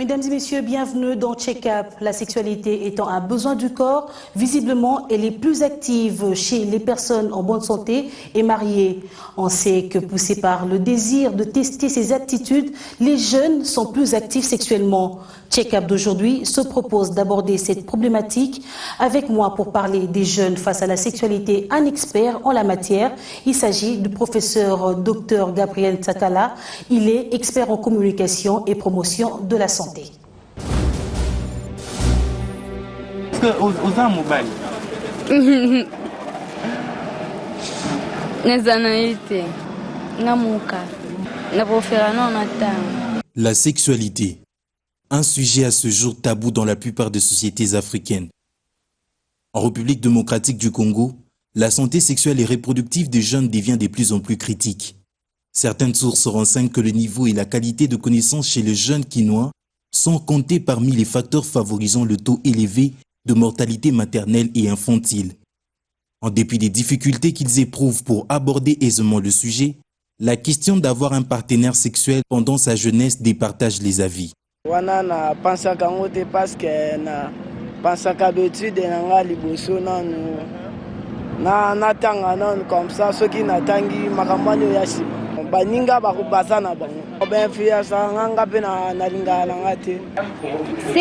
Mesdames et messieurs, bienvenue dans Check-up. La sexualité étant un besoin du corps, visiblement, elle est plus active chez les personnes en bonne santé et mariées. On sait que poussés par le désir de tester ses aptitudes, les jeunes sont plus actifs sexuellement. Check-up d'aujourd'hui se propose d'aborder cette problématique. Avec moi pour parler des jeunes face à la sexualité, un expert en la matière. Il s'agit du professeur Dr Gabriel Tsakala. Il est expert en communication et promotion de la santé. Est-ce que vous avez un mobile? La sexualité, un sujet à ce jour tabou dans la plupart des sociétés africaines. En République démocratique du Congo, la santé sexuelle et reproductive des jeunes devient de plus en plus critique. Certaines sources renseignent que le niveau et la qualité de connaissance chez les jeunes quinois sont comptés parmi les facteurs favorisant le taux élevé de mortalité maternelle et infantile. En dépit des difficultés qu'ils éprouvent pour aborder aisément le sujet, la question d'avoir un partenaire sexuel pendant sa jeunesse départage les avis. Ce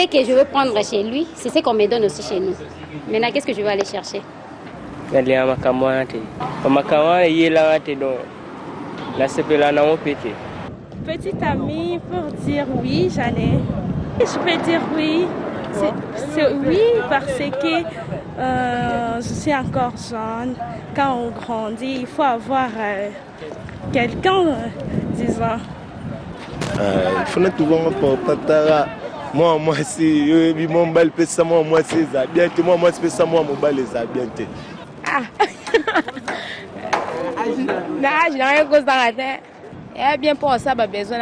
que je veux prendre chez lui, c'est ce qu'on me donne aussi chez nous. Maintenant, qu'est-ce que je vais aller chercher? Petite amie pour dire oui, j'en ai. Je peux dire oui. C'est oui parce que je suis encore jeune. Quand on grandit, il faut avoir quelqu'un, disons. Il faut trouver un portateur. Moi, c'est mon bal, moi, c'est ça. Bien, moi, c'est ça, moi, mon bal, c'est bien. Ah! Non, je n'ai rien cause dans la tête. Et bien pour ça, j'ai besoin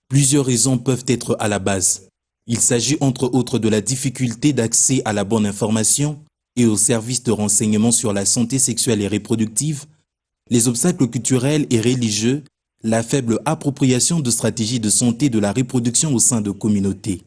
Plusieurs raisons peuvent être à la base. Il s'agit entre autres de la difficulté d'accès à la bonne information et aux services de renseignement sur la santé sexuelle et reproductive, les obstacles culturels et religieux, la faible appropriation de stratégies de santé de la reproduction au sein de communautés.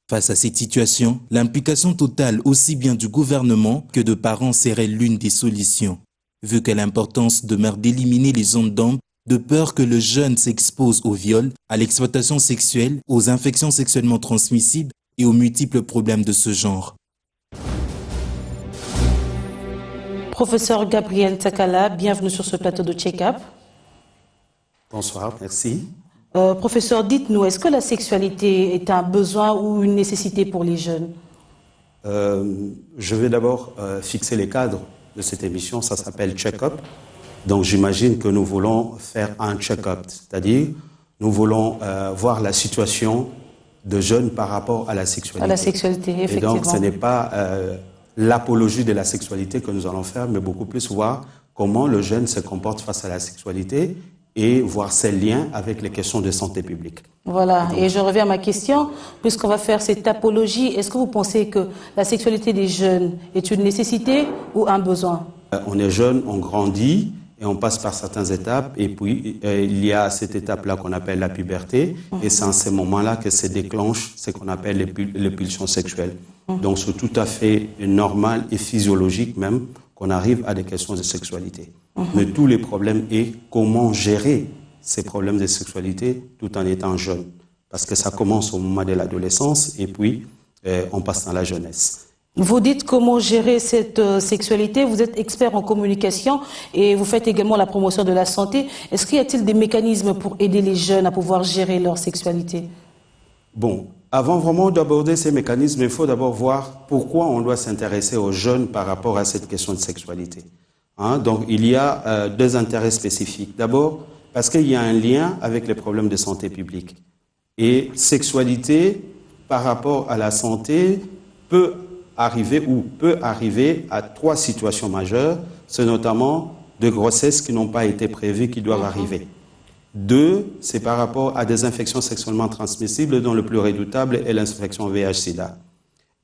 Face à cette situation, l'implication totale aussi bien du gouvernement que de parents serait l'une des solutions, vu que l'importance demeure d'éliminer les zones d'ombre de peur que le jeune s'expose au viol, à l'exploitation sexuelle, aux infections sexuellement transmissibles et aux multiples problèmes de ce genre. Professeur Gabriel Tsakala, bienvenue sur ce plateau de Check-up. Bonsoir, merci. Professeur, dites-nous, est-ce que la sexualité est un besoin ou une nécessité pour les jeunes? Je vais d'abord fixer les cadres de cette émission, ça s'appelle Check-up. Donc j'imagine que nous voulons faire un check-up, c'est-à-dire nous voulons voir la situation de jeunes par rapport à la sexualité. À la sexualité, effectivement. Et donc ce n'est pas l'apologie de la sexualité que nous allons faire, mais beaucoup plus voir comment le jeune se comporte face à la sexualité et voir ses liens avec les questions de santé publique. Voilà, et je reviens à ma question, puisqu'on va faire cette apologie, est-ce que vous pensez que la sexualité des jeunes est une nécessité ou un besoin? On est jeune, on grandit et on passe par certaines étapes, et puis il y a cette étape-là qu'on appelle la puberté, et c'est en ces moments-là que se déclenchent ce qu'on appelle les pulsions sexuelles. Donc c'est tout à fait normal et physiologique même qu'on arrive à des questions de sexualité. Mais tous les problèmes est comment gérer ces problèmes de sexualité tout en étant jeune. Parce que ça commence au moment de l'adolescence et puis on passe dans la jeunesse. Vous dites comment gérer cette sexualité, vous êtes expert en communication et vous faites également la promotion de la santé. Est-ce qu'il y a-t-il des mécanismes pour aider les jeunes à pouvoir gérer leur sexualité? Bon, avant vraiment d'aborder ces mécanismes, il faut d'abord voir pourquoi on doit s'intéresser aux jeunes par rapport à cette question de sexualité. Donc il y a deux intérêts spécifiques. D'abord, parce qu'il y a un lien avec les problèmes de santé publique. Et sexualité, par rapport à la santé, peut arriver à trois situations majeures. C'est notamment de grossesses qui n'ont pas été prévues, qui doivent arriver. Deux, c'est par rapport à des infections sexuellement transmissibles, dont le plus redoutable est l'infection VIH-Sida.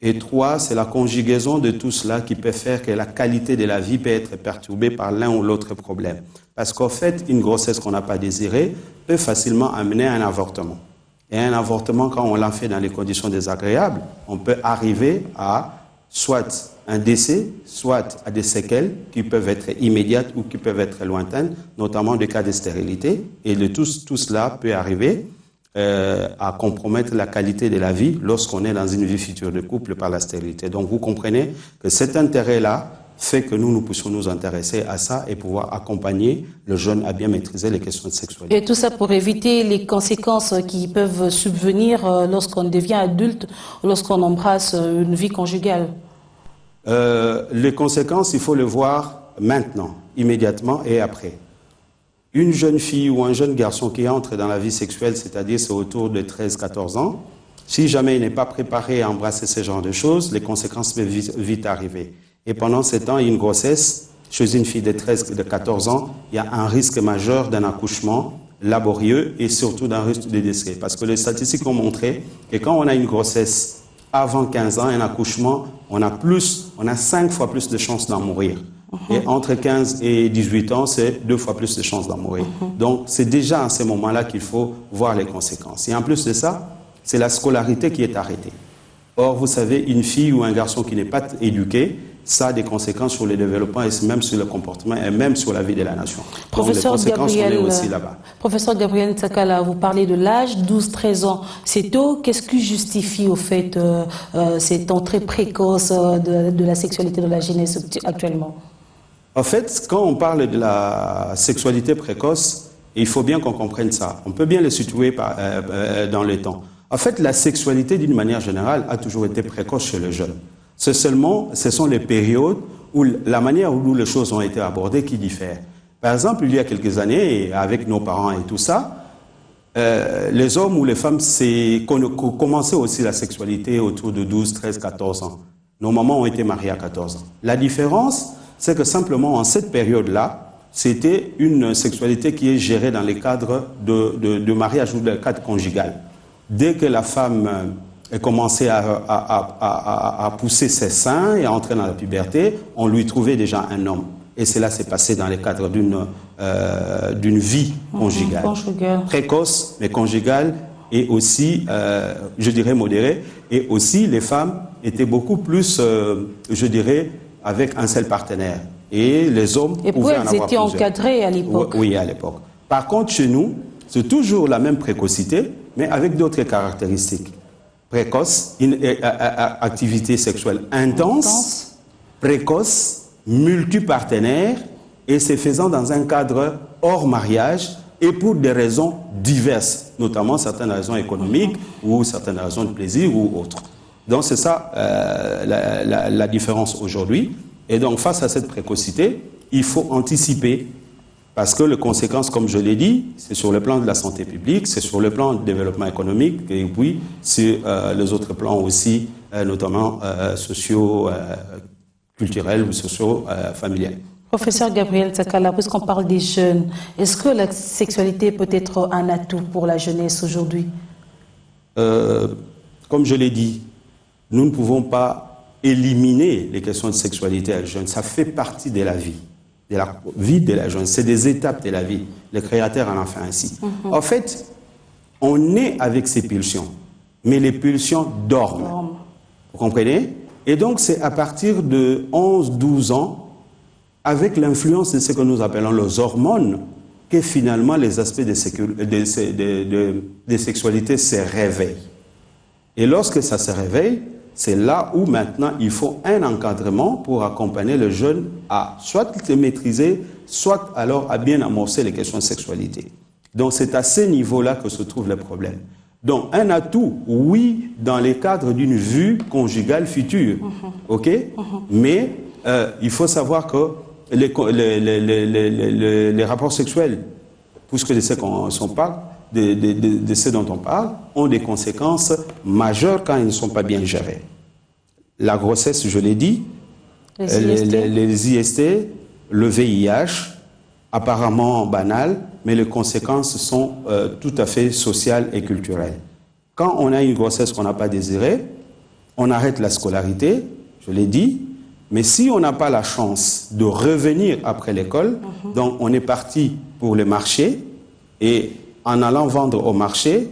Et trois, c'est la conjugaison de tout cela qui peut faire que la qualité de la vie peut être perturbée par l'un ou l'autre problème. Parce qu'en fait, une grossesse qu'on n'a pas désirée peut facilement amener à un avortement. Et un avortement, quand on l'a fait dans les conditions désagréables, on peut arriver à soit un décès, soit à des séquelles qui peuvent être immédiates ou qui peuvent être lointaines, notamment des cas de stérilité. Et tout cela peut arriver à compromettre la qualité de la vie lorsqu'on est dans une vie future de couple par la stérilité. Donc vous comprenez que cet intérêt-là fait que nous puissions nous intéresser à ça et pouvoir accompagner le jeune à bien maîtriser les questions de sexualité. Et tout ça pour éviter les conséquences qui peuvent subvenir lorsqu'on devient adulte, lorsqu'on embrasse une vie conjugale. Les conséquences, il faut le voir maintenant, immédiatement et après. Une jeune fille ou un jeune garçon qui entre dans la vie sexuelle, c'est-à-dire c'est autour de 13-14 ans, si jamais il n'est pas préparé à embrasser ce genre de choses, les conséquences peuvent vite arriver. Et pendant ce temps, il y a une grossesse, chez une fille de 14 ans, il y a un risque majeur d'un accouchement laborieux et surtout d'un risque de décès. Parce que les statistiques ont montré que quand on a une grossesse avant 15 ans, un accouchement, on a 5 fois plus de chances d'en mourir. Et entre 15 et 18 ans, c'est 2 fois plus de chances d'en mourir. Donc, c'est déjà à ce moment-là qu'il faut voir les conséquences. Et en plus de ça, c'est la scolarité qui est arrêtée. Or, vous savez, une fille ou un garçon qui n'est pas éduqué, ça a des conséquences sur le développement et même sur le comportement et même sur la vie de la nation. Professeur Donc, les conséquences, Gabriel, on est aussi là-bas. Professeur Gabriel Tsakala, vous parlez de l'âge, 12-13 ans. C'est tôt. Qu'est-ce qui justifie au fait cette entrée précoce de la sexualité de la jeunesse actuellement? En fait, quand on parle de la sexualité précoce, il faut bien qu'on comprenne ça. On peut bien le situer dans le temps. En fait, la sexualité, d'une manière générale, a toujours été précoce chez le jeune. Ce sont les périodes où la manière où les choses ont été abordées qui diffèrent. Par exemple, il y a quelques années, avec nos parents et tout ça, les hommes ou les femmes commençaient aussi la sexualité autour de 12, 13, 14 ans. Nos mamans ont été mariées à 14 ans. La différence, c'est que simplement en cette période-là, c'était une sexualité qui est gérée dans les cadres de mariage ou dans le cadre conjugal. Dès que la femme commençait à pousser ses seins et à entrer dans la puberté, on lui trouvait déjà un homme. Et cela s'est passé dans le cadre d'une vie conjugale. Précoce, mais conjugale, et aussi, je dirais, modérée. Et aussi, les femmes étaient beaucoup plus, je dirais, avec un seul partenaire. Et les hommes pouvaient en avoir plusieurs. Et elles étaient encadrées à l'époque. Oui, à l'époque. Par contre, chez nous, c'est toujours la même précocité, mais avec d'autres caractéristiques. Précoce, une activité sexuelle intense, précoce, multipartenaire, et se faisant dans un cadre hors mariage et pour des raisons diverses, notamment certaines raisons économiques ou certaines raisons de plaisir ou autres. Donc c'est ça la différence aujourd'hui. Et donc face à cette précocité, il faut anticiper. Parce que les conséquences, comme je l'ai dit, c'est sur le plan de la santé publique, c'est sur le plan du développement économique, et puis sur les autres plans aussi, notamment sociaux, culturels ou sociaux, familiales. Professeur Gabriel Tsakala, puisqu'on parle des jeunes, est-ce que la sexualité peut être un atout pour la jeunesse aujourd'hui? Comme je l'ai dit, nous ne pouvons pas éliminer les questions de sexualité à les jeunes. Ça fait partie de la vie. De la vie de la jeunesse. C'est des étapes de la vie. Le Créateur en a fait ainsi. En fait, on est avec ces pulsions, mais les pulsions dorment. Vous comprenez? Et donc, c'est à partir de 11-12 ans, avec l'influence de ce que nous appelons les hormones, que finalement les aspects de sexualité se réveillent. Et lorsque ça se réveille, c'est là où maintenant il faut un encadrement pour accompagner le jeune à soit se maîtriser, soit alors à bien amorcer les questions de sexualité. Donc c'est à ce niveau-là que se trouve le problème. Donc un atout, oui, dans les cadres d'une vue conjugale future, ok, mais il faut savoir que les rapports sexuels, puisque de ce qu'on parle, de ce dont on parle, ont des conséquences majeures quand ils ne sont pas bien gérés. La grossesse, je l'ai dit, les IST, le VIH, apparemment banal, mais les conséquences sont tout à fait sociales et culturelles. Quand on a une grossesse qu'on n'a pas désirée, on arrête la scolarité, je l'ai dit, mais si on n'a pas la chance de revenir après l'école, donc on est parti pour le marché, et en allant vendre au marché,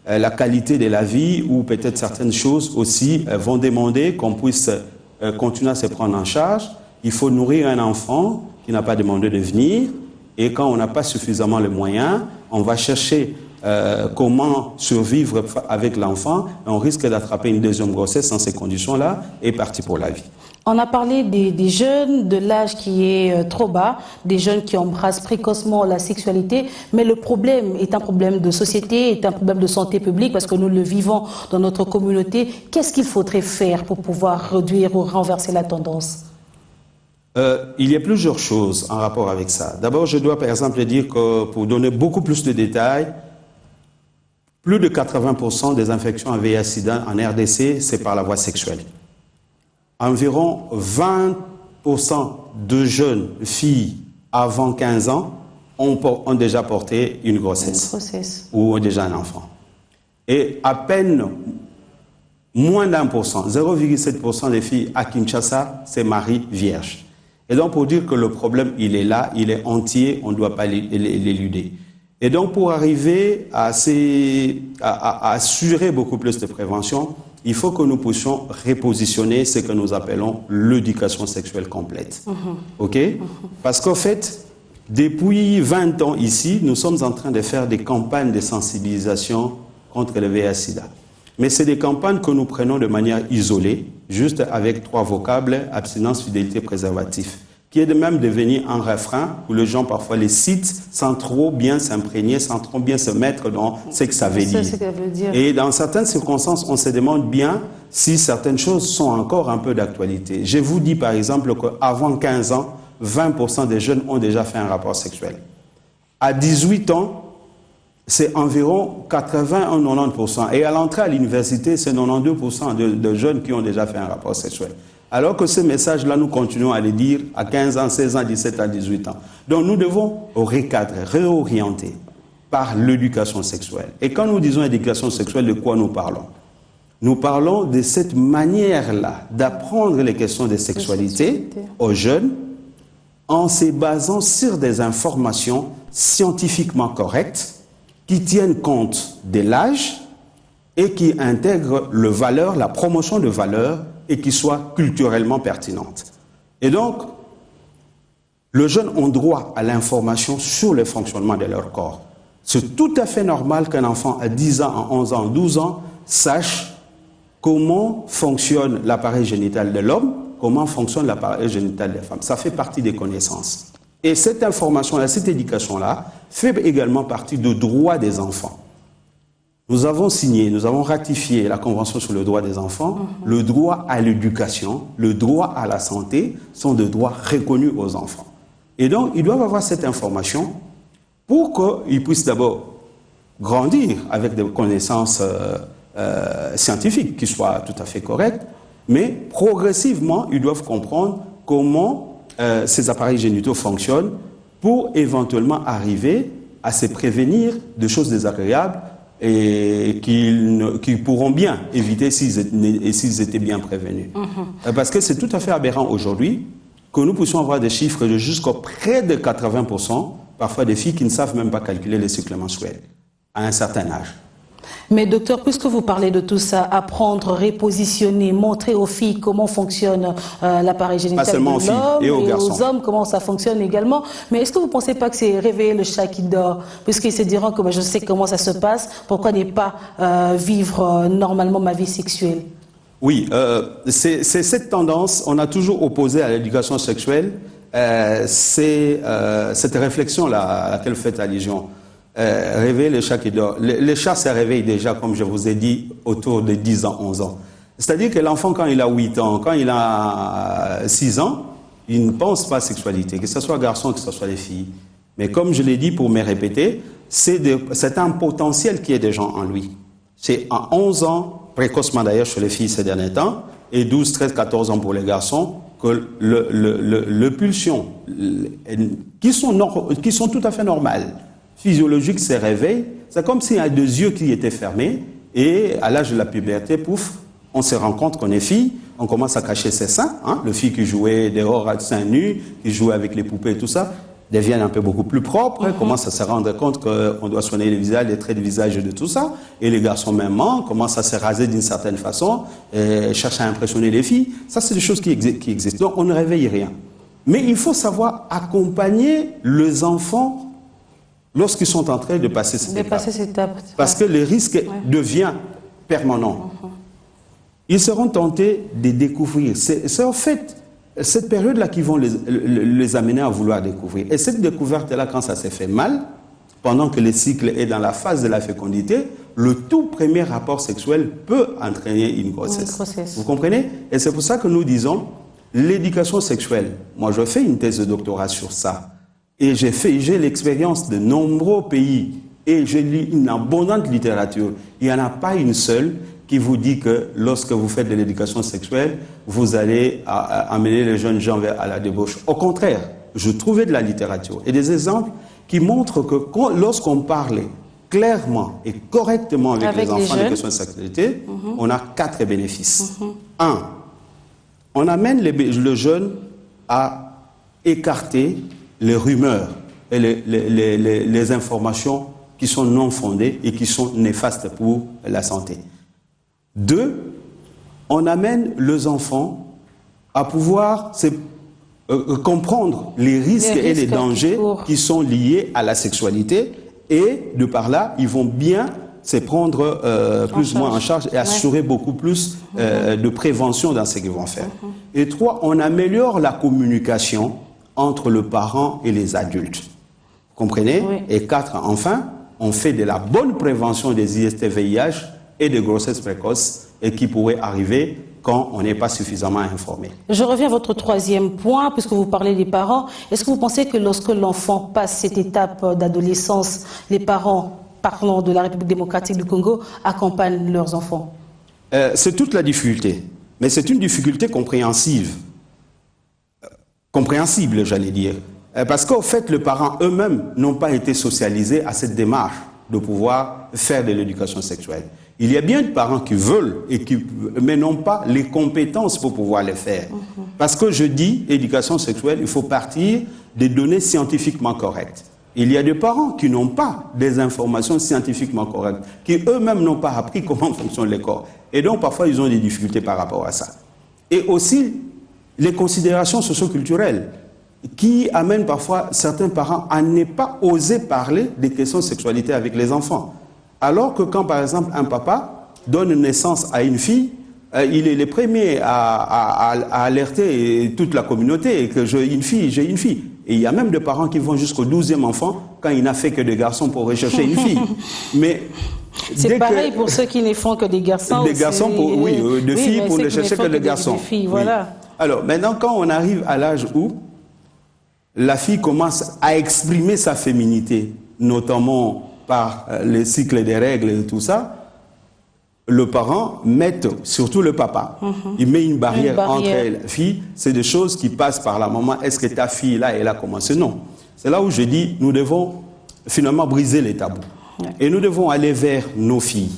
la qualité de la vie ou peut-être certaines choses aussi vont demander qu'on puisse continuer à se prendre en charge. Il faut nourrir un enfant qui n'a pas demandé de venir et quand on n'a pas suffisamment les moyens, on va chercher comment survivre avec l'enfant. On risque d'attraper une deuxième grossesse dans ces conditions-là et partir pour la vie. On a parlé des jeunes, de l'âge qui est trop bas, des jeunes qui embrassent précocement la sexualité, mais le problème est un problème de société, est un problème de santé publique parce que nous le vivons dans notre communauté. Qu'est-ce qu'il faudrait faire pour pouvoir réduire ou renverser la tendance ? Il y a plusieurs choses en rapport avec ça. D'abord, je dois par exemple dire que pour donner beaucoup plus de détails, plus de 80% des infections à VIH/SIDA en RDC, c'est par la voie sexuelle. Environ 20% de jeunes filles avant 15 ans ont déjà porté une grossesse ou ont déjà un enfant. Et à peine moins d'1%, 0,7% des filles à Kinshasa, c'est mariées vierges. Et donc pour dire que le problème, il est là, il est entier, on ne doit pas l'éluder. Et donc pour arriver à assurer beaucoup plus de prévention, il faut que nous puissions repositionner ce que nous appelons l'éducation sexuelle complète. OK? Parce qu'en fait, depuis 20 ans ici, nous sommes en train de faire des campagnes de sensibilisation contre le VIH/SIDA. Mais c'est des campagnes que nous prenons de manière isolée, juste avec 3 vocables, abstinence, fidélité, préservatif, qui est de même devenu un refrain où les gens parfois les citent sans trop bien s'imprégner, sans trop bien se mettre dans ce que ça veut dire. Et dans certaines circonstances, on se demande bien si certaines choses sont encore un peu d'actualité. Je vous dis par exemple qu'avant 15 ans, 20% des jeunes ont déjà fait un rapport sexuel. À 18 ans, c'est environ 80-90%. Et à l'entrée à l'université, c'est 92% de jeunes qui ont déjà fait un rapport sexuel. Alors que ces messages-là, nous continuons à les dire à 15 ans, 16 ans, 17 ans, 18 ans. Donc nous devons recadrer, réorienter par l'éducation sexuelle. Et quand nous disons éducation sexuelle, de quoi nous parlons? Nous parlons de cette manière-là d'apprendre les questions de sexualité aux jeunes en se basant sur des informations scientifiquement correctes qui tiennent compte de l'âge et qui intègrent la promotion de valeurs et qui soient culturellement pertinentes. Et donc, les jeunes ont droit à l'information sur le fonctionnement de leur corps. C'est tout à fait normal qu'un enfant à 10 ans, à 11 ans, 12 ans, sache comment fonctionne l'appareil génital de l'homme, comment fonctionne l'appareil génital des femmes. Ça fait partie des connaissances. Et cette information-là, cette éducation-là, fait également partie du droit des enfants. Nous avons signé, nous avons ratifié la Convention sur le droit des enfants. Le droit à l'éducation, le droit à la santé sont des droits reconnus aux enfants. Et donc, ils doivent avoir cette information pour qu'ils puissent d'abord grandir avec des connaissances scientifiques qui soient tout à fait correctes, mais progressivement, ils doivent comprendre comment ces appareils génitaux fonctionnent pour éventuellement arriver à se prévenir de choses désagréables et qu'ils pourront bien éviter s'ils étaient bien prévenus. Parce que c'est tout à fait aberrant aujourd'hui que nous puissions avoir des chiffres de jusqu'à près de 80%, parfois des filles qui ne savent même pas calculer les cycles menstruels à un certain âge. Mais docteur, puisque vous parlez de tout ça, apprendre, repositionner, montrer aux filles comment fonctionne l'appareil génital de l'homme et aux hommes comment ça fonctionne également. Mais est-ce que vous ne pensez pas que c'est réveiller le chat qui dort? Puisqu'ils se diront que je sais comment ça se passe, pourquoi ne pas vivre normalement ma vie sexuelle? Oui, c'est cette tendance, on a toujours opposé à l'éducation sexuelle, c'est cette réflexion-là à laquelle vous faites allusion. Réveiller le chat qui dort. Le chat se réveille déjà, comme je vous ai dit, autour de 10 ans, 11 ans. C'est-à-dire que l'enfant, quand il a 8 ans, quand il a 6 ans, il ne pense pas à sexualité, que ce soit garçon, que ce soit les filles. Mais comme je l'ai dit pour me répéter, c'est un potentiel qui est déjà en lui. C'est à 11 ans, précocement d'ailleurs chez les filles ces derniers temps, et 12, 13, 14 ans pour les garçons, que les pulsions qui sont tout à fait normales, physiologique se réveille, c'est comme s'il y a 2 yeux qui étaient fermés et à l'âge de la puberté, pouf, on se rend compte qu'on est fille, on commence à cacher ses seins, le fille qui jouait dehors à seins nus, qui jouait avec les poupées et tout ça. deviennent un peu beaucoup plus propres, commencent à se rendre compte qu'on doit soigner le visage, les traits de visage et de tout ça. Et les garçons même commencent à se raser d'une certaine façon, cherchent à impressionner les filles. Ça, c'est des choses qui existent. Donc, on ne réveille rien. Mais il faut savoir accompagner les enfants lorsqu'ils sont en train de passer cette étape. Parce que le risque devient permanent. Ils seront tentés de découvrir. C'est en fait cette période-là qui vont les amener à vouloir découvrir. Et cette découverte-là, quand ça s'est fait mal, pendant que le cycle est dans la phase de la fécondité, le tout premier rapport sexuel peut entraîner une grossesse. Vous comprenez? Et c'est pour ça que nous disons, l'éducation sexuelle, moi je fais une thèse de doctorat sur ça, et j'ai l'expérience de nombreux pays, et j'ai lu une abondante littérature. Il n'y en a pas une seule qui vous dit que lorsque vous faites de l'éducation sexuelle, vous allez amener les jeunes gens à la débauche. Au contraire, je trouvais de la littérature et des exemples qui montrent que lorsqu'on parle clairement et correctement avec les enfants de questions de sexualité, on a 4 bénéfices. 1, on amène le jeune à écarter les rumeurs et les informations qui sont non fondées et qui sont néfastes pour la santé. 2, on amène les enfants à pouvoir comprendre les risques et les dangers qui sont liés à la sexualité, et de par là, ils vont bien se prendre plus ou moins en charge et assurer beaucoup plus de prévention dans ce qu'ils vont faire. Et 3, on améliore la communication entre le parent et les adultes. Vous comprenez? Et 4, enfin, on fait de la bonne prévention des IST-VIH et de grossesses précoces, et qui pourraient arriver quand on n'est pas suffisamment informé. Je reviens à votre 3e point, puisque vous parlez des parents. Est-ce que vous pensez que lorsque l'enfant passe cette étape d'adolescence, les parents, parlant de la République démocratique du Congo, accompagnent leurs enfants? C'est toute la difficulté, mais c'est une difficulté compréhensible, j'allais dire. Parce qu'au fait, les parents eux-mêmes n'ont pas été socialisés à cette démarche de pouvoir faire de l'éducation sexuelle. Il y a bien des parents qui veulent, mais n'ont pas les compétences pour pouvoir le faire. Parce que je dis, éducation sexuelle, il faut partir des données scientifiquement correctes. Il y a des parents qui n'ont pas des informations scientifiquement correctes, qui eux-mêmes n'ont pas appris comment fonctionne le corps. Et donc, parfois, ils ont des difficultés par rapport à ça. Et aussi, les considérations socio-culturelles qui amènent parfois certains parents à ne pas oser parler des questions de sexualité avec les enfants. Alors que quand, par exemple, un papa donne naissance à une fille, il est le premier à alerter toute la communauté que j'ai une fille. Et il y a même des parents qui vont jusqu'au 12e enfant quand il n'a fait que des garçons pour rechercher une fille. Mais c'est pareil pour ceux qui ne font que des garçons. Des garçons, de filles pour ne chercher que des garçons. Filles, voilà. Alors, maintenant, quand on arrive à l'âge où la fille commence à exprimer sa féminité, notamment par les cycles des règles et tout ça, le parent met, surtout le papa, il met une barrière entre elle et la fille. C'est des choses qui passent par la maman. Est-ce que ta fille, là, elle a commencé? Non. C'est là où je dis, nous devons finalement briser les tabous. Et nous devons aller vers nos filles.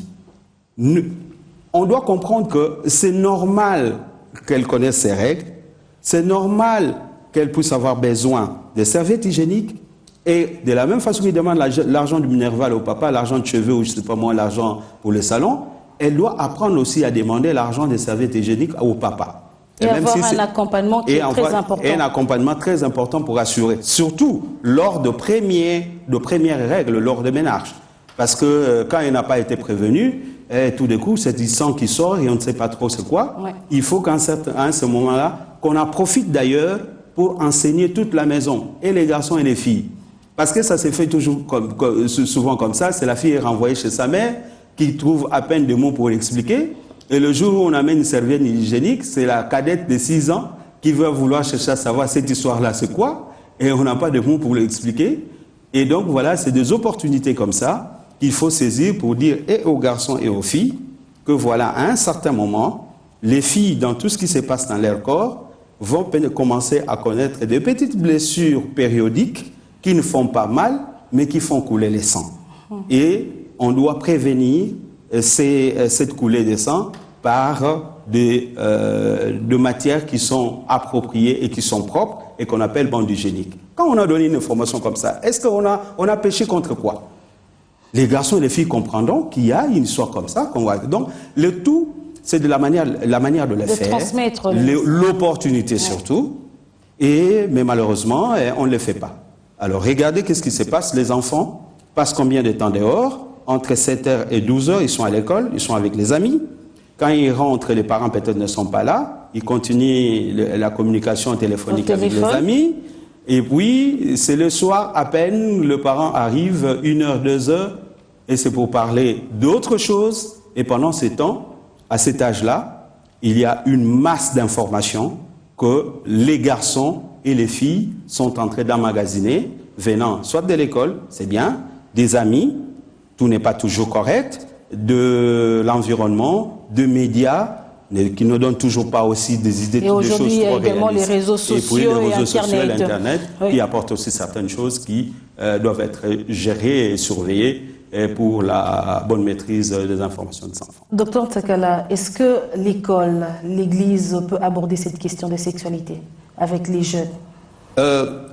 On doit comprendre que c'est normal qu'elles connaissent ces règles. C'est normal qu'elles puissent avoir besoin de serviettes hygiéniques. Et de la même façon qu'ils demandent l'argent du Minerval au papa, l'argent de cheveux ou je ne sais pas moi, l'argent pour le salon, elle doit apprendre aussi à demander l'argent des serviettes hygiéniques au papa. Et avoir un accompagnement qui est très important. Et un accompagnement très important pour assurer, surtout lors de premières règles, lors de ménage. Parce que quand elle n'a pas été prévenue, tout d'un coup, c'est du sang qui sort et on ne sait pas trop c'est quoi. Il faut qu'à ce moment-là, qu'on en profite d'ailleurs pour enseigner toute la maison, et les garçons et les filles. Parce que ça s'est fait souvent comme ça, c'est la fille est renvoyée chez sa mère, qui trouve à peine des mots pour l'expliquer, et le jour où on amène une serviette hygiénique, c'est la cadette de 6 ans qui va vouloir chercher à savoir cette histoire-là c'est quoi, et on n'a pas de mots pour l'expliquer. Et donc voilà, c'est des opportunités comme ça qu'il faut saisir pour dire et aux garçons et aux filles que voilà, à un certain moment, les filles, dans tout ce qui se passe dans leur corps, vont commencer à connaître des petites blessures périodiques qui ne font pas mal, mais qui font couler le sang. Et on doit prévenir cette coulée de sang par de matières qui sont appropriées et qui sont propres et qu'on appelle bande hygiénique. Quand on a donné une information comme ça, est-ce qu'on a péché contre quoi? Les garçons et les filles comprendront qu'il y a une histoire comme ça. Donc, le tout, c'est de la manière de le faire, transmettre l'opportunité surtout, mais malheureusement, on ne le fait pas. Alors, regardez qu'est-ce qui se passe. Les enfants passent combien de temps dehors? Entre 7h et 12h, ils sont à l'école, ils sont avec les amis. Quand ils rentrent, les parents peut-être ne sont pas là. Ils continuent la communication téléphonique avec les amis. Et puis, c'est le soir, à peine, le parent arrive, 1h, 2h, et c'est pour parler d'autre chose. Et pendant ce temps, à cet âge-là, il y a une masse d'informations que les garçons et les filles sont en train d'emmagasiner, venant soit de l'école, c'est bien, des amis, tout n'est pas toujours correct, de l'environnement, de médias, qui ne donnent toujours pas aussi des idées, de choses trop réalistes. Et aujourd'hui, il y a également les réseaux sociaux et puis, les réseaux sociaux et Internet. Oui. Qui apportent aussi certaines choses qui doivent être gérées et surveillées pour la bonne maîtrise des informations des enfants. Docteur Ntakala, est-ce que l'école, l'Église peut aborder cette question de sexualité avec les jeunes?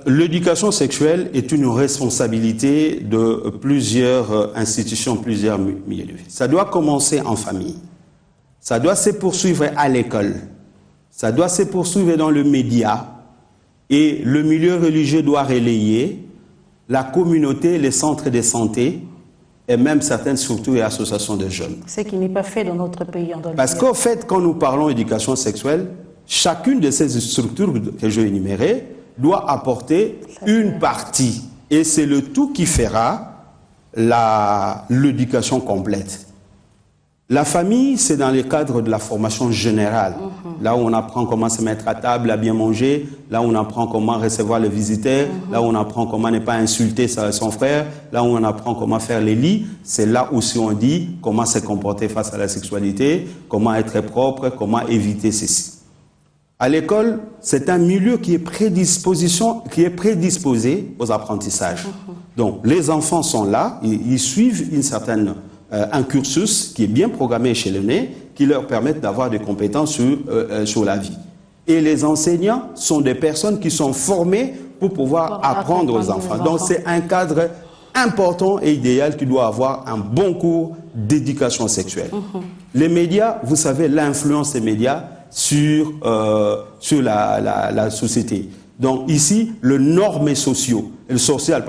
L'éducation sexuelle est une responsabilité de plusieurs institutions, plusieurs milieux de vie. Ça doit commencer en famille. Ça doit se poursuivre à l'école. Ça doit se poursuivre dans le média. Et le milieu religieux doit relayer, la communauté, les centres de santé et même certaines structures et associations de jeunes. Ce qui n'est pas fait dans notre pays. Parce qu'en fait, quand nous parlons d'éducation sexuelle, chacune de ces structures que je vais énumérer doit apporter une partie. Et c'est le tout qui fera l'éducation complète. La famille, c'est dans le cadre de la formation générale. Là où on apprend comment se mettre à table, à bien manger, là où on apprend comment recevoir les visiteurs, là où on apprend comment ne pas insulter son frère, là où on apprend comment faire les lits, c'est là aussi on dit comment se comporter face à la sexualité, comment être propre, comment éviter ceci. À l'école, c'est un milieu qui est prédisposé aux apprentissages. Donc, les enfants sont là, ils suivent un cursus qui est bien programmé chez le nez, qui leur permet d'avoir des compétences sur la vie. Et les enseignants sont des personnes qui sont formées pour pouvoir apprendre aux enfants. Donc, c'est un cadre important et idéal qui doit avoir un bon cours d'éducation sexuelle. Les médias, vous savez, l'influence des médias sur la société. Donc ici, les normes sociales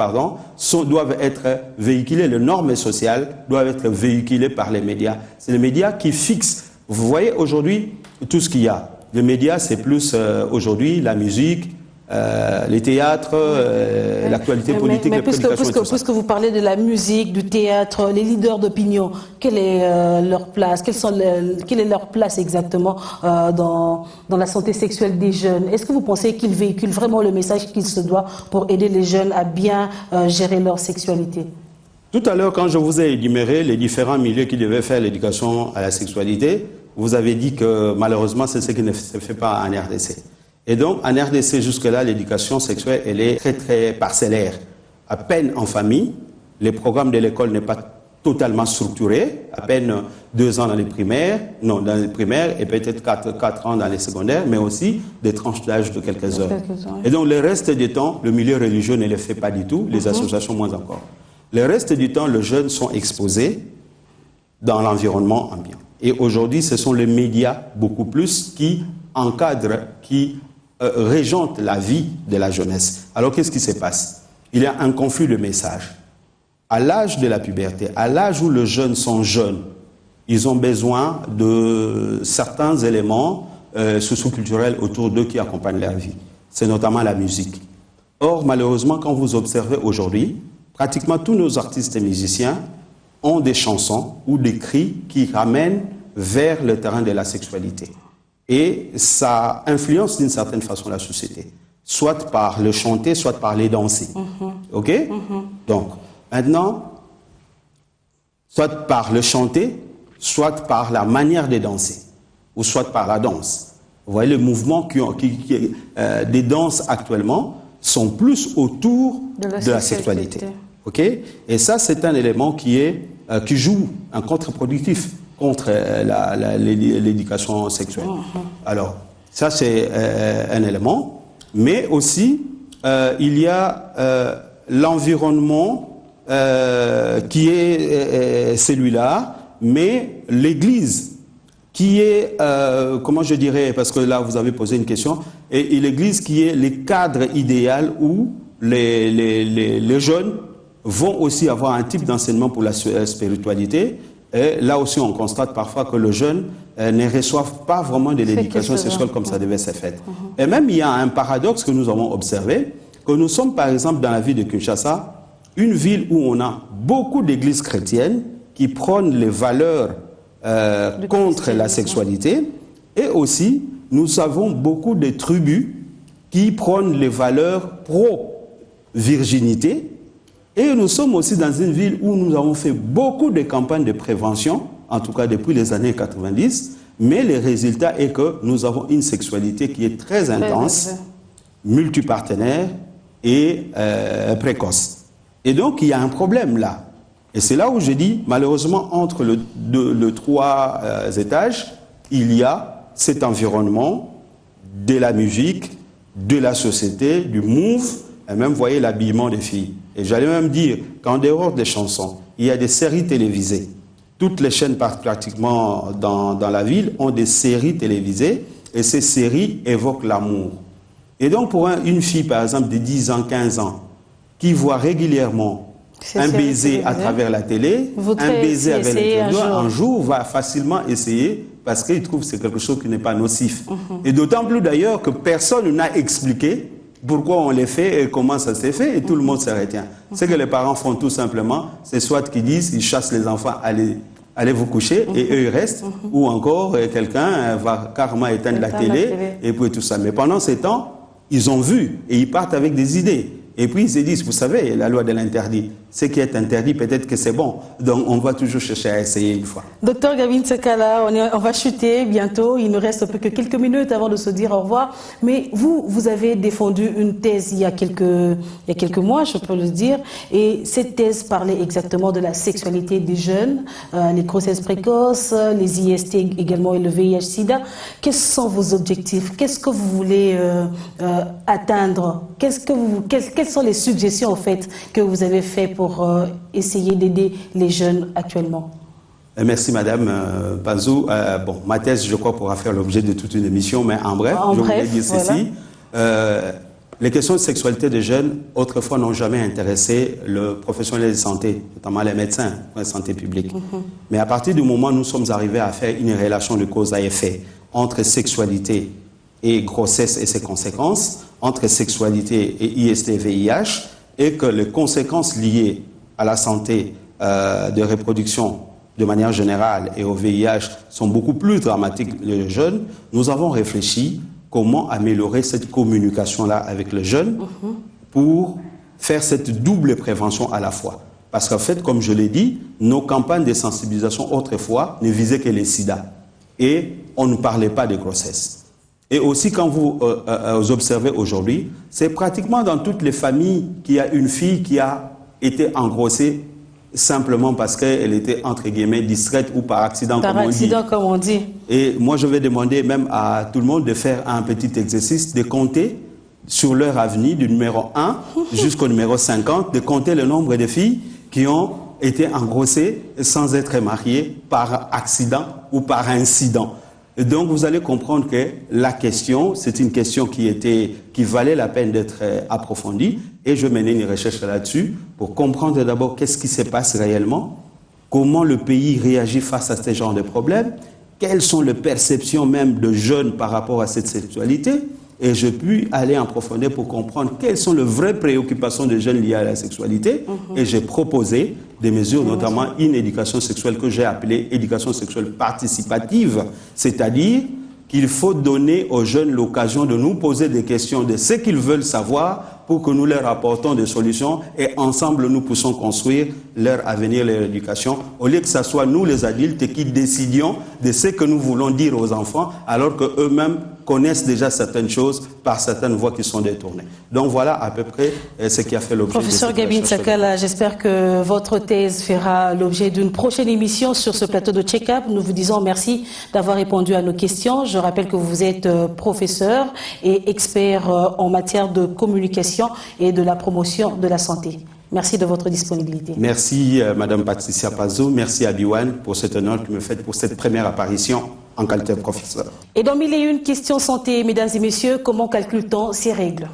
doivent être véhiculées. Les normes sociales doivent être véhiculées par les médias. C'est les médias qui fixent. Vous voyez aujourd'hui tout ce qu'il y a. Les médias, c'est plus aujourd'hui la musique, les théâtres, l'actualité politique, mais puisque vous parlez de la musique, du théâtre, les leaders d'opinion, quelle est leur place? Quelle est leur place exactement dans la santé sexuelle des jeunes? Est-ce que vous pensez qu'ils véhiculent vraiment le message qu'il se doit pour aider les jeunes à bien gérer leur sexualité? Tout à l'heure, quand je vous ai énuméré les différents milieux qui devaient faire l'éducation à la sexualité, vous avez dit que malheureusement, c'est ce qui ne se fait pas en RDC. Et donc, en RDC, jusque-là, l'éducation sexuelle, elle est très, très parcellaire. À peine en famille, les programmes de l'école n'est pas totalement structuré, à peine 2 ans dans les primaires, et peut-être 4 ans dans les secondaires, mais aussi des tranches d'âge de quelques heures. Et donc, le reste du temps, le milieu religieux ne le fait pas du tout, les associations moins encore. Le reste du temps, les jeunes sont exposés dans l'environnement ambiant. Et aujourd'hui, ce sont les médias beaucoup plus qui encadrent, qui régente la vie de la jeunesse. Alors, qu'est-ce qui se passe? Il y a un conflit de messages. À l'âge de la puberté, à l'âge où les jeunes sont jeunes, ils ont besoin de certains éléments socio-culturels autour d'eux qui accompagnent leur vie. C'est notamment la musique. Or, malheureusement, quand vous observez aujourd'hui, pratiquement tous nos artistes et musiciens ont des chansons ou des cris qui ramènent vers le terrain de la sexualité. Et ça influence d'une certaine façon la société, soit par le chanter, soit par les danser. OK? Donc, maintenant, soit par le chanter, soit par la manière de danser, ou soit par la danse. Vous voyez, les mouvements des danses actuellement sont plus autour de la sexualité. OK? Et ça, c'est un élément qui joue un contre-productif contre l'éducation sexuelle. Alors, ça c'est un élément. Mais aussi, il y a l'environnement qui est celui-là, mais l'Église qui est, comment je dirais, parce que là vous avez posé une question, et l'Église qui est le cadre idéal où les jeunes vont aussi avoir un type d'enseignement pour la spiritualité. Et là aussi, on constate parfois que les jeunes ne reçoivent pas vraiment de l'éducation sexuelle comme ça devait se faire. Et même, il y a un paradoxe que nous avons observé, que nous sommes, par exemple, dans la ville de Kinshasa, une ville où on a beaucoup d'églises chrétiennes qui prônent les valeurs contre la sexualité, et aussi, nous avons beaucoup de tribus qui prônent les valeurs pro-virginité. Et nous sommes aussi dans une ville où nous avons fait beaucoup de campagnes de prévention, en tout cas depuis les années 90, mais le résultat est que nous avons une sexualité qui est très intense, multipartenaire et précoce. Et donc il y a un problème là. Et c'est là où je dis, malheureusement, entre les trois étages, il y a cet environnement de la musique, de la société, du move, et même, vous voyez, l'habillement des filles. Et j'allais même dire qu'en dehors des chansons, il y a des séries télévisées. Toutes les chaînes pratiquement dans la ville ont des séries télévisées, et ces séries évoquent l'amour. Et donc, pour une fille, par exemple, de 10 ans, 15 ans, qui voit régulièrement un baiser à travers la télé, un baiser avec les doigts, un jour va facilement essayer parce qu'il trouve que c'est quelque chose qui n'est pas nocif. Et d'autant plus d'ailleurs que personne n'a expliqué pourquoi on les fait et comment ça s'est fait, et tout le monde se retient. Ce que les parents font tout simplement, c'est soit qu'ils disent, ils chassent les enfants, allez vous coucher, et eux ils restent, ou encore quelqu'un va carrément éteindre la télé, et puis tout ça. Mais pendant ces temps, ils ont vu, et ils partent avec des idées. Et puis ils se disent, vous savez, la loi de l'interdit, ce qui est interdit, peut-être que c'est bon. Donc on va toujours chercher à essayer une fois. Docteur Gavin Sekala, on va chuter bientôt. Il ne reste plus que quelques minutes avant de se dire au revoir. Mais vous avez défendu une thèse il y a quelques mois, je peux le dire. Et cette thèse parlait exactement de la sexualité des jeunes, les grossesses précoces, les IST également et le VIH-Sida. Quels sont vos objectifs? Qu'est-ce que vous voulez atteindre? Quelles sont les suggestions en fait que vous avez faites pour essayer d'aider les jeunes actuellement? Merci Madame Bazou. Bon, ma thèse, je crois, pourra faire l'objet de toute une émission, mais en bref, je voulais dire ceci. Les questions de sexualité des jeunes, autrefois, n'ont jamais intéressé le professionnel de santé, notamment les médecins de la santé publique. Mais à partir du moment où nous sommes arrivés à faire une relation de cause à effet entre sexualité et grossesse et ses conséquences, entre sexualité et IST-VIH, et que les conséquences liées à la santé de reproduction de manière générale et au VIH sont beaucoup plus dramatiques les jeunes, nous avons réfléchi comment améliorer cette communication-là avec les jeunes pour faire cette double prévention à la fois. Parce qu'en fait, comme je l'ai dit, nos campagnes de sensibilisation autrefois ne visaient que les sida. Et on ne parlait pas de grossesse. Et aussi, quand vous observez aujourd'hui, c'est pratiquement dans toutes les familles qu'il y a une fille qui a été engrossée simplement parce qu'elle était, entre guillemets, distraite ou par accident, comme on dit. Et moi, je vais demander même à tout le monde de faire un petit exercice, de compter sur leur avenir du numéro 1 jusqu'au numéro 50, de compter le nombre de filles qui ont été engrossées sans être mariées par accident ou par incident. Et donc, vous allez comprendre que la question, c'est une question qui valait la peine d'être approfondie. Et je menais une recherche là-dessus pour comprendre d'abord qu'est-ce qui se passe réellement, comment le pays réagit face à ce genre de problèmes, quelles sont les perceptions même de jeunes par rapport à cette sexualité. Et je puis aller en profondeur pour comprendre quelles sont les vraies préoccupations des jeunes liées à la sexualité. Et j'ai proposé des mesures, notamment une éducation sexuelle que j'ai appelée éducation sexuelle participative, c'est-à-dire qu'il faut donner aux jeunes l'occasion de nous poser des questions de ce qu'ils veulent savoir pour que nous leur apportons des solutions et ensemble nous puissions construire leur avenir, leur éducation, au lieu que ce soit nous les adultes qui décidions de ce que nous voulons dire aux enfants alors qu'eux-mêmes connaissent déjà certaines choses par certaines voies qui sont détournées. Donc voilà à peu près ce qui a fait l'objet de cette Professeur Gabi Ntsakala, j'espère que votre thèse fera l'objet d'une prochaine émission sur ce plateau de check-up. Nous vous disons merci d'avoir répondu à nos questions. Je rappelle que vous êtes professeur et expert en matière de communication et de la promotion de la santé. Merci de votre disponibilité. Merci Madame Patricia Pazou, merci à Biwan pour cet honneur que me faites pour cette première apparition en qualité de professeur. Et dans 1001 questions santé, mesdames et messieurs, comment calcule-t-on ces règles?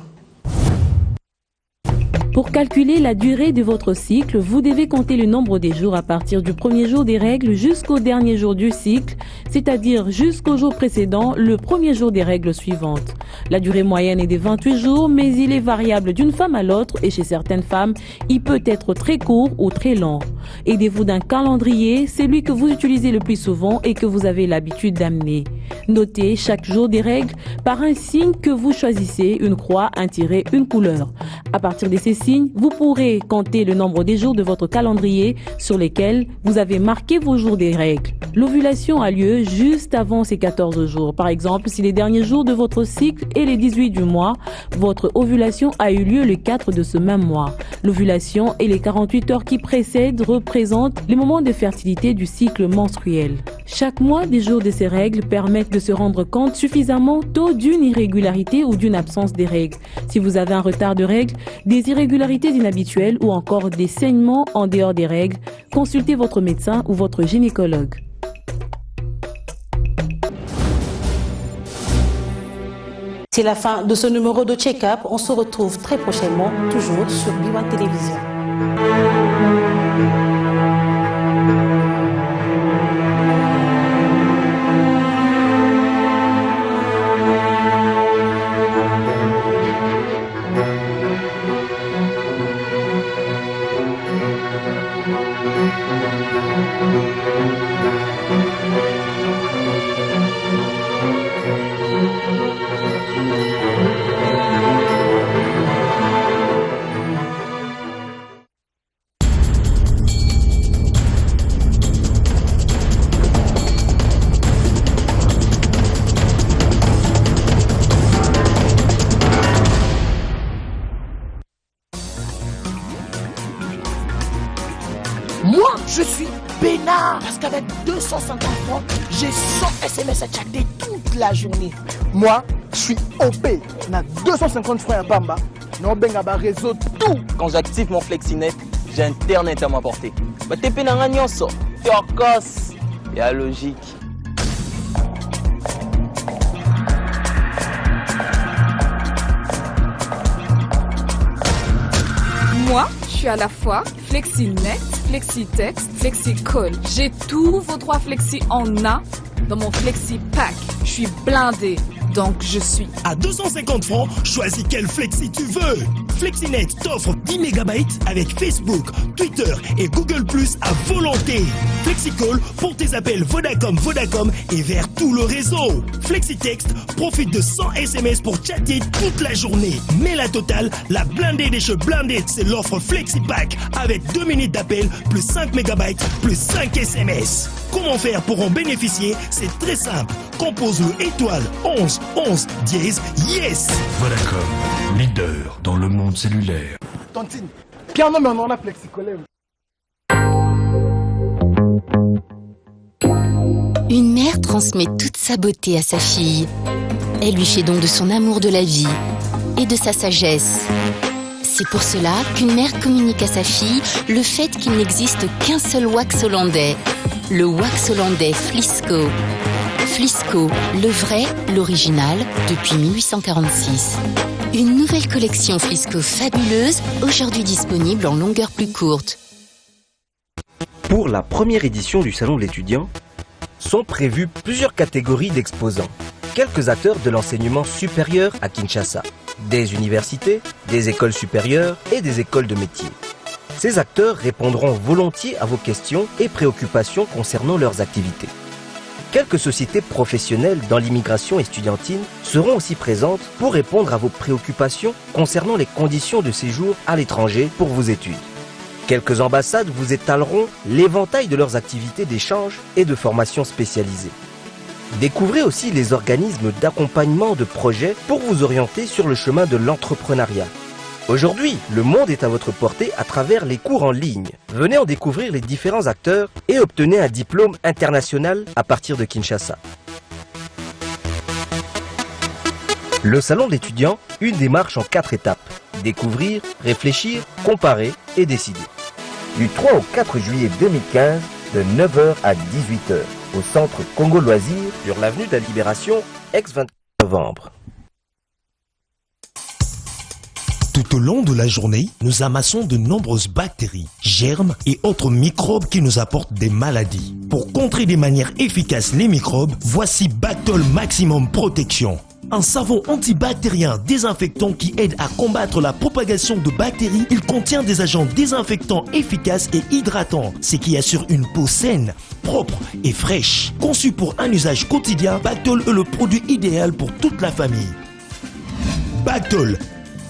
Pour calculer la durée de votre cycle, vous devez compter le nombre des jours à partir du premier jour des règles jusqu'au dernier jour du cycle, c'est-à-dire jusqu'au jour précédent, le premier jour des règles suivantes. La durée moyenne est de 28 jours, mais il est variable d'une femme à l'autre et chez certaines femmes, il peut être très court ou très long. Aidez-vous d'un calendrier, celui que vous utilisez le plus souvent et que vous avez l'habitude d'amener. Notez chaque jour des règles par un signe que vous choisissez, une croix, un tiret, une couleur. À partir de ces signes, vous pourrez compter le nombre des jours de votre calendrier sur lesquels vous avez marqué vos jours des règles. L'ovulation a lieu juste avant ces 14 jours. Par exemple, si les derniers jours de votre cycle est les 18 du mois, votre ovulation a eu lieu le 4 de ce même mois. L'ovulation et les 48 heures qui précèdent représentent les moments de fertilité du cycle menstruel. Chaque mois des jours de ces règles permettent de se rendre compte suffisamment tôt d'une irrégularité ou d'une absence des règles. Si vous avez un retard de règles, des irrégularités inhabituelles ou encore des saignements en dehors des règles, consultez votre médecin ou votre gynécologue. C'est la fin de ce numéro de check-up. On se retrouve très prochainement, toujours sur B1 Télévision. Moi, je suis peinard parce qu'avec 250 francs, j'ai 100 SMS à chatter toute la journée. Moi, je suis OP. On a 250 francs à Bamba. Non, benga ba réseau tout. Quand j'active mon FlexiNet, j'ai Internet à m'apporter. Bah t'es peinard à nyonso, Fiorcos et à logique. Moi, je suis à la fois FlexiNet, FlexiText, FlexiCall. J'ai tous vos droits Flexi en A dans mon FlexiPack. Je suis blindé, donc je suis. À 250 francs, choisis quel Flexi tu veux. FlexiNet t'offre 10 MB avec Facebook, Twitter et Google Plus à volonté. FlexiCall pour tes appels Vodacom et vers tout le réseau. FlexiText profite de 100 SMS pour chatter toute la journée. Mais la totale, la blindée des jeux blindés, c'est l'offre FlexiPack avec 2 minutes d'appel plus 5 MB plus 5 SMS. Comment faire pour en bénéficier? C'est très simple. Compose le étoile 11 11 dièse yes. Vodacom, leader dans le monde cellulaire. Tontine, piano mais on a FlexiCall. Une mère transmet toute sa beauté à sa fille. Elle lui fait don de son amour de la vie et de sa sagesse. C'est pour cela qu'une mère communique à sa fille le fait qu'il n'existe qu'un seul wax hollandais, le wax hollandais Flisco. Flisco, le vrai, l'original, depuis 1846. Une nouvelle collection Flisco fabuleuse, aujourd'hui disponible en longueur plus courte. Pour la première édition du Salon de l'étudiant, sont prévues plusieurs catégories d'exposants. Quelques acteurs de l'enseignement supérieur à Kinshasa, des universités, des écoles supérieures et des écoles de métiers. Ces acteurs répondront volontiers à vos questions et préoccupations concernant leurs activités. Quelques sociétés professionnelles dans l'immigration estudiantine seront aussi présentes pour répondre à vos préoccupations concernant les conditions de séjour à l'étranger pour vos études. Quelques ambassades vous étaleront l'éventail de leurs activités d'échange et de formation spécialisées. Découvrez aussi les organismes d'accompagnement de projets pour vous orienter sur le chemin de l'entrepreneuriat. Aujourd'hui, le monde est à votre portée à travers les cours en ligne. Venez en découvrir les différents acteurs et obtenez un diplôme international à partir de Kinshasa. Le salon de l'étudiant, une démarche en 4 étapes. Découvrir, réfléchir, comparer et décider. Du 3 au 4 juillet 2015, de 9h à 18h, au centre Congo Loisirs, sur l'avenue de la Libération, ex-24 novembre. Tout au long de la journée, nous amassons de nombreuses bactéries, germes et autres microbes qui nous apportent des maladies. Pour contrer de manière efficace les microbes, voici Bactol Maximum Protection. Un savon antibactérien désinfectant qui aide à combattre la propagation de bactéries. Il contient des agents désinfectants efficaces et hydratants, ce qui assure une peau saine, propre et fraîche. Conçu pour un usage quotidien, Bactol est le produit idéal pour toute la famille. Bactol,